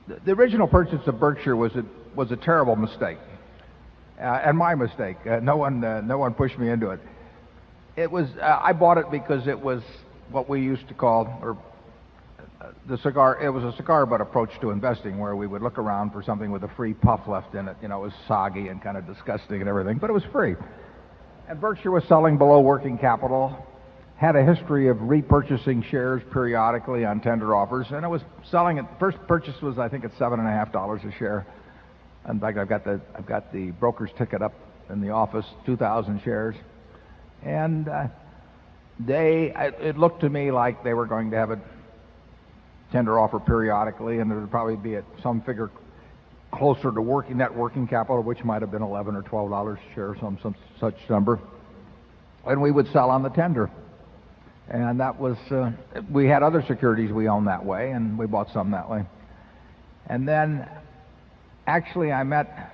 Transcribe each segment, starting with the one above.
The original purchase of Berkshire was a terrible mistake, and my mistake. No one pushed me into it. It was I bought it because it was what we used to call, or the cigar. It was a cigar butt approach to investing, where we would look around for something with a free puff left in it. You know, it was soggy and kind of disgusting and everything, but it was free. And Berkshire was selling below working capital, had a history of repurchasing shares periodically on tender offers, and it was selling it. First purchase was, I think, at $7.50 a share. In fact, I've got the broker's ticket up in the office, 2,000 shares, and it looked to me like they were going to have a tender offer periodically, and it would probably be at some figure closer to net working capital, which might have been $11 or $12 a share, some such number, and we would sell on the tender. And that was, we had other securities we owned that way, and we bought some that way. And then, actually, I met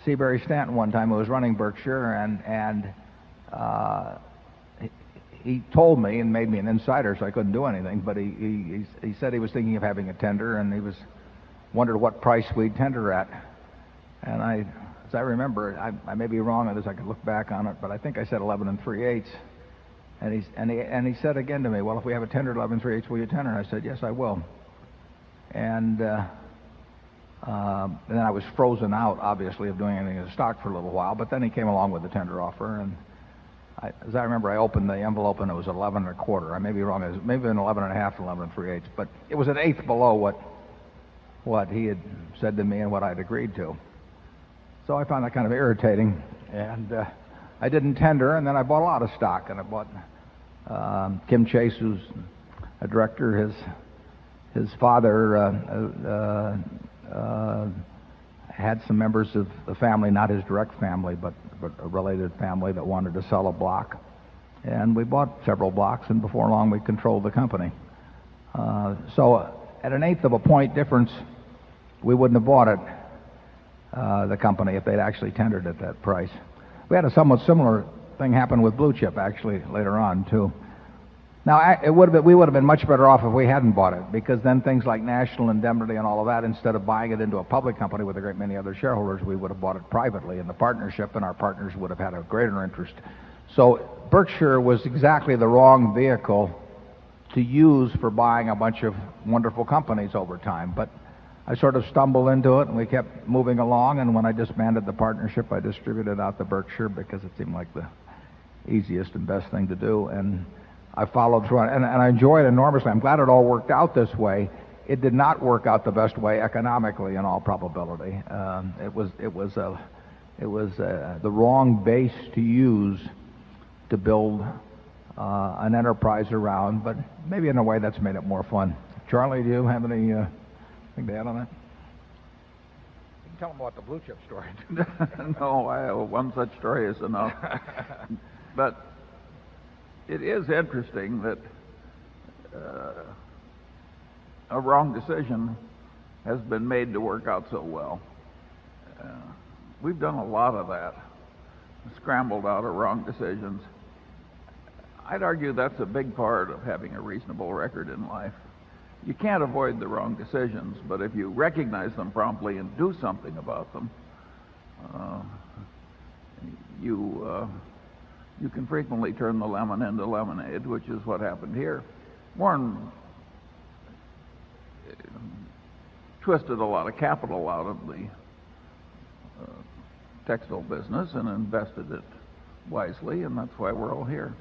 Seabury Stanton one time, who was running Berkshire, and he told me and made me an insider, so I couldn't do anything, but he said he was thinking of having a tender, and he wondered what price we'd tender at. And as I remember, I may be wrong on this, I could look back on it, but I think I said 11 3/8. And he said again to me, well, if we have a tender at 11 3/8, will you tender? And I said, yes, I will. And then I was frozen out, obviously, of doing anything in the stock for a little while, but then he came along with the tender offer, and as I remember, I opened the envelope and it was 11 1/4. I may be wrong, it was maybe an 11 1/2 to 11 3/8, but it was an eighth below what he had said to me and what I'd agreed to. So I found that kind of irritating, and I didn't tender, and then I bought a lot of stock, and I bought Kim Chase, who's a director. His father had some members of the family, not his direct family, but a related family, that wanted to sell a block, and we bought several blocks, and before long we controlled the company. So at an eighth of a point difference, we wouldn't have bought it, the company, if they'd actually tendered at that price. We had a somewhat similar thing happen with Blue Chip, actually, later on, too. Now, we would have been much better off if we hadn't bought it, because then things like National Indemnity and all of that, instead of buying it into a public company with a great many other shareholders, we would have bought it privately in the partnership, and our partners would have had a greater interest. So Berkshire was exactly the wrong vehicle to use for buying a bunch of wonderful companies over time. But I sort of stumbled into it, and we kept moving along, and when I disbanded the partnership, I distributed out the Berkshire because it seemed like the easiest and best thing to do, and I followed through on it, and I enjoyed it enormously. I'm glad it all worked out this way. It did not work out the best way economically, in all probability. It was the wrong base to use to build an enterprise around, but maybe in a way that's made it more fun. Charlie, do you have any thing to add on that? You can tell them about the Blue Chip story. No, one such story is enough. But it is interesting that a wrong decision has been made to work out so well. We've done a lot of that, scrambled out of wrong decisions. I'd argue that's a big part of having a reasonable record in life. You can't avoid the wrong decisions, but if you recognize them promptly and do something about them, you can frequently turn the lemon into lemonade, which is what happened here. Warren twisted a lot of capital out of the textile business and invested it wisely, and that's why we're all here.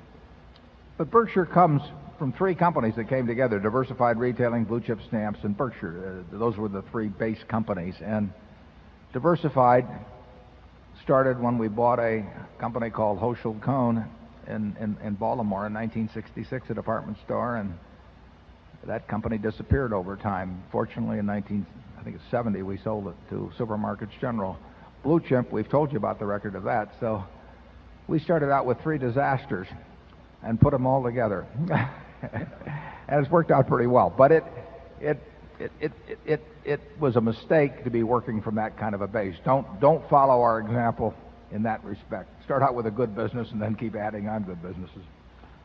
But Berkshire comes from three companies that came together: Diversified Retailing, Blue Chip Stamps, and Berkshire. Those were the three base companies. And Diversified started when we bought a company called Hochschild Kohn in Baltimore in 1966, a department store, and that company disappeared over time. Fortunately, in 1970, we sold it to Supermarkets General. Blue Chip, we've told you about the record of that. So we started out with three disasters and put them all together. And it's worked out pretty well. But it was a mistake to be working from that kind of a base. Don't follow our example in that respect. Start out with a good business and then keep adding on good businesses.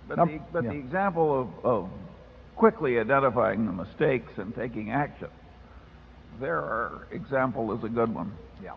But the example of quickly identifying the mistakes and taking action. Their example is a good one. Yeah.